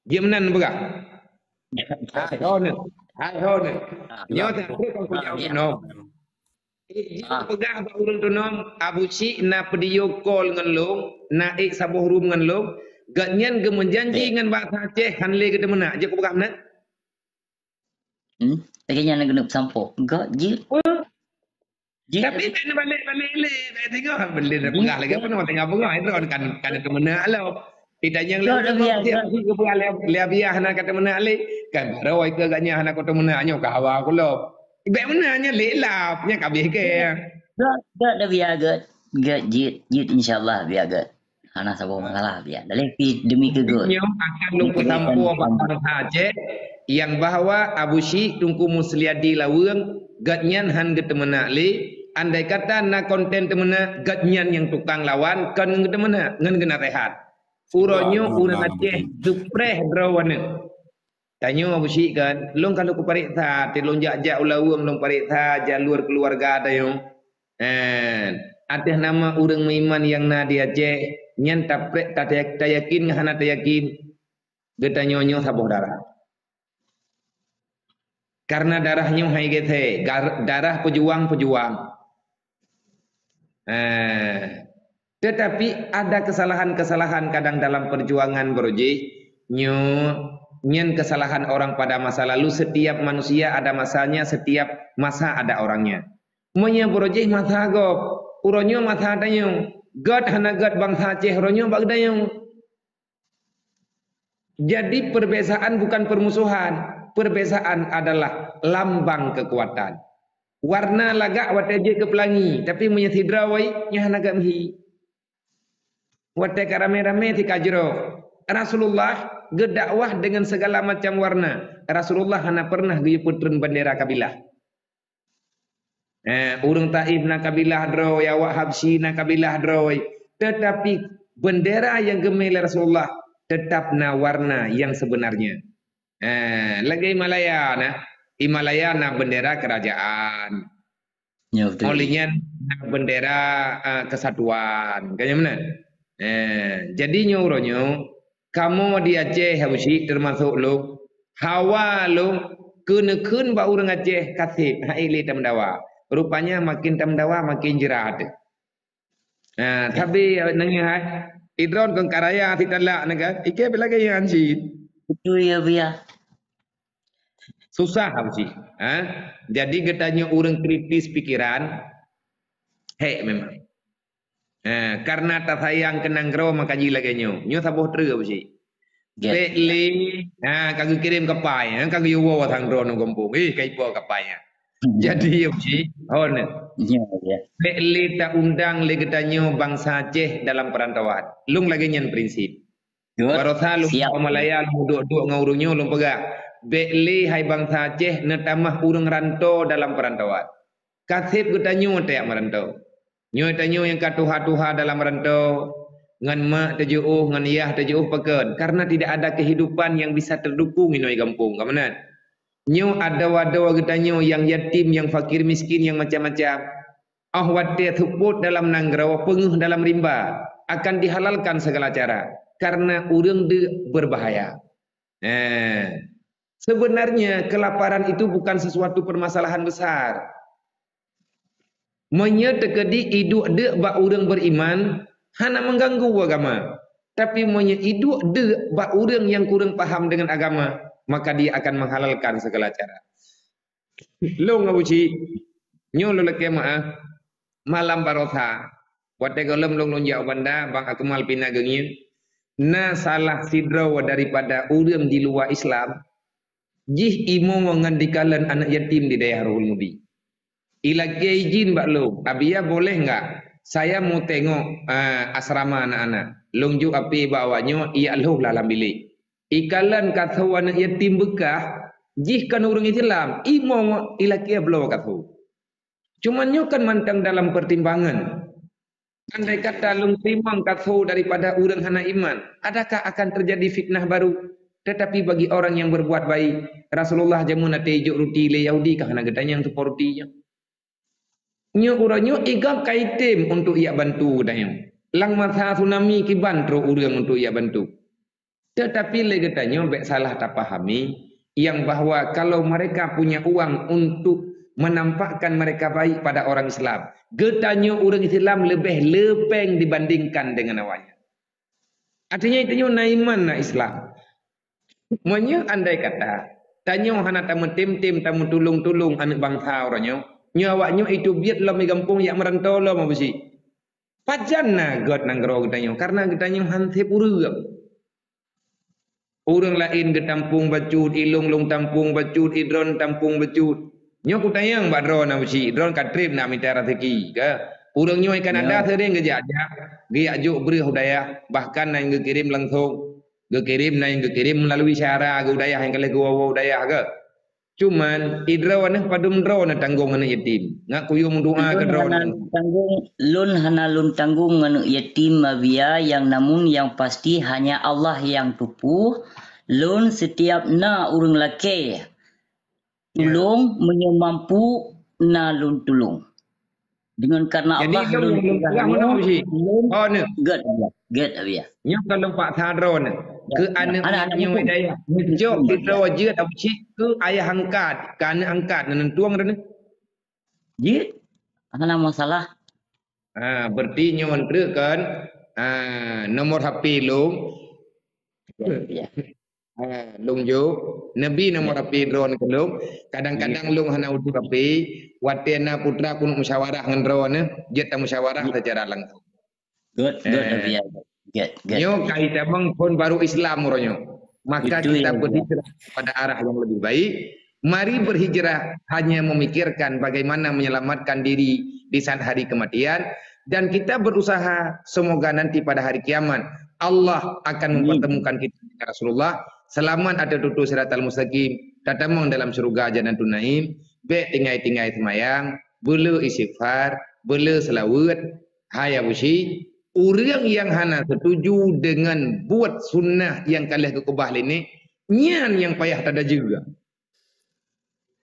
Dia menan begah. Hai hon. Hai hon. Nyo Belum. tak kau kujau tu Biar. nom. Dia pegah ba urang tu nom Abu Syik na video call ngan long, na sabuh room ngan long. Gatnyan ge menjanji Biar. ngan bahasa Aceh hanle ke temena. Je ko pegah menan. Kayaknya nak kena sampo. Enggak, jit. Jit Tapi tapi. tak nak balik le. Tak tengok benda dah Jit. pegah lagi apa nak tengok pegah itu kan temena lah. Tidak yang Enggak lalu dah kau biar. siap Enggak. sih ke pegah le biah nak kata mena le. Kan rawai ke gaknya nak kata mena nyo kawa ko lo. Ibe mena nya le lap nya kabeh ke. Enggak dah biar. Enggak. Enggak, jit. Jit insyaAllah biar. Enggak. Hana sabo masalah biar. Dah lagi demi ke good. Nyo akan Demi lumpuh kebaikan sampo bersama. bahasa Aceh yang bahwa Abu Syik tungku musliadi laweng gatnyan han ke temena le. Andai kata na konten temena gatnyan yang tukang lawan kan ke temena ngan kena rehat. Uronyo urang Aceh dupreh drawane. Tanyo Abu Syik kan, long kalau ku parik tha, te long jak ulawung long parik tha jalur keluarga ada yo. Atas nama urang meiman yang na di Aceh, nyan taprek ta yakin ngahana ta yakin. Getanyo nyo sabuh darah. Karena darahnya hai gethe, darah pejuang-pejuang. Tetapi ada kesalahan-kesalahan kadang dalam perjuangan Broji. Nyen kesalahan orang pada masa lalu. Setiap manusia ada masanya, setiap masa ada orangnya. Monya Broji masa gop, uronyo masa tanyong. God hana God bangsa Aceh, uronyo bagdayong. Jadi perbezaan bukan permusuhan. Perbezaan adalah lambang kekuatan. Warna lagak wate je ke pelangi, tapi menyetidra wai nya hana gamhi. Wate karame-rame ti kajro. Rasulullah gedakwah dengan segala macam warna. Rasulullah hana pernah geyuputreun bendera kabilah. Urang Taif na kabilah droy, awak Habsyi na kabilah droy. Tetapi bendera yang gemel Rasulullah tetap na warna yang sebenarnya. Lagi Himalaya na bendera kerajaan. Ya betul. Olinya bendera kesatuan. Kayaknya mana? Jadi nyuruhnya kamu di Aceh Habsyi termasuk lo hawa lo kun ba urang Aceh kasih haile tamdawa. Rupanya makin tamdawa makin jerat. Tapi nangnya idron kong karaya titala naga ike belagi yang anjit. Betul ya biar. Susah Habsyi. Jadi getanya urang kritis pikiran. Memang. Karena tak sayang kenang gro maka jila kenyo. Nyo sabuh tru Habsyi. Pekli, kagak kirim kapai, kagak yuwa watang drone gompong, kaipo kapainya. Jadi Habsyi, Ya ya. Pekli tak undang legetanyo bangsa Aceh dalam perantauan. Lung lagi nyen prinsip. Barotha lung Malaya lung duk ngaurunyo lung pegak. Bekli hai bangsa Aceh netamah urang rantau dalam perantauan. Kasip getanyo tak merantau. Nyo tanyo yang katuha-tuha dalam rantau. Ngan mak terjauh, ngan yah terjauh peken. Karena tidak ada kehidupan yang bisa terdukung inoi kampung. Kamanan? Nyo ada wadawa getanyo yang yatim, yang fakir miskin, yang macam-macam. Wate thuput dalam nanggrawa, penguh dalam rimba. Akan dihalalkan segala cara. Karena urang berbahaya. Sebenarnya kelaparan itu bukan sesuatu permasalahan besar. Menyetekedi iduk de ba urang beriman, hana mengganggu agama. Tapi iduk de ba urang yang kurang paham dengan agama, maka dia akan menghalalkan segala cara. Lo ngabuci, nyo lo leke malam barotha. Wate golem long lonjak banda bang Akmal pina gengin. Na salah sidraw daripada urang di luar Islam. Jih imo mengandikalan anak yatim di daerah Ruhul Mudi. Ila izin mbak lo, abia boleh enggak? Saya mau tengok asrama anak-anak. Longju api bawanya, iya loh dalam bilik. Ikalan kata anak yatim bekah, jih kan orang Islam, imo ila kia belum kata. Cuman nyo kan mantang dalam pertimbangan. Andai kata long timbang kata daripada orang hana iman, adakah akan terjadi fitnah baru? Tetapi bagi orang yang berbuat baik, Rasulullah jamuna tejuk ruti le Yahudi kah hana gedanya yang tupor rutinya. Nyo uranyo igam kaitim untuk ia bantu dayang. Lang masa tsunami ki bantro urang untuk ia bantu. Tetapi lagi tanya baik salah tak pahami yang bahwa kalau mereka punya uang untuk menampakkan mereka baik pada orang Islam, getanya orang Islam lebih lepeng dibandingkan dengan awalnya. Artinya itu naiman na Islam. Monya andai kata tanya hana tamu tim tamu tulung anak bangsa orangnya nyawaknya itu biat lo megampung yak merantau lo mau besi. Pajan na god nanggro getanya karena getanya hantip urang. Orang lain ke tampung bacut, ilung long tampung bacut, idron tampung bacut. Nyo ku tayang ba drone na besi, drone ka trip na mitara teki ka. Orang nyo ikan ada sering ke jaja, ge ajuk beri hudaya, bahkan na yang kirim langsung, kirim melalui syara ke hudaya yang kale gua hudaya ke. Cuman idron na padum drone na tanggung na yatim. Ngak kuyum doa ke drone. Lun tanggung nganu yatim mabia yang namun yang pasti hanya Allah yang tupu. Lun setiap na urang laki tulung menyemampu na lun tulung. Dengan karena jadi Allah lun mana besi? Oh ne. Get abia. Nyo kalau pak thadron ke anak nyo daya. Jok idro je tak besi ke ayah angkat, ke anak angkat nan tuang dah ne. Jit. Ana masalah. Berarti nyo kan nomor HP long. Ya. Long jo nabi nomor HP drone ke long kadang-kadang long hana udu HP watena putra kun musyawarah ngan drone jet musyawarah secara langsung Good ya. Get. Nyo kaita bang pun baru Islam muronyo maka Itu kita ya, berhijrah pada arah yang lebih baik. Mari berhijrah hanya memikirkan bagaimana menyelamatkan diri di saat hari kematian dan kita berusaha semoga nanti pada hari kiamat Allah akan mempertemukan kita dengan Rasulullah. Selamat ada tutu siratal mustaqim. Tatamong dalam surga Jannatul Naim. Be tinggai-tinggai semayang. Belu istighfar. Belu selawat. Haya busi. Orang yang hana setuju dengan buat sunnah yang kalih kekubah ini. Nyan yang payah tada juga.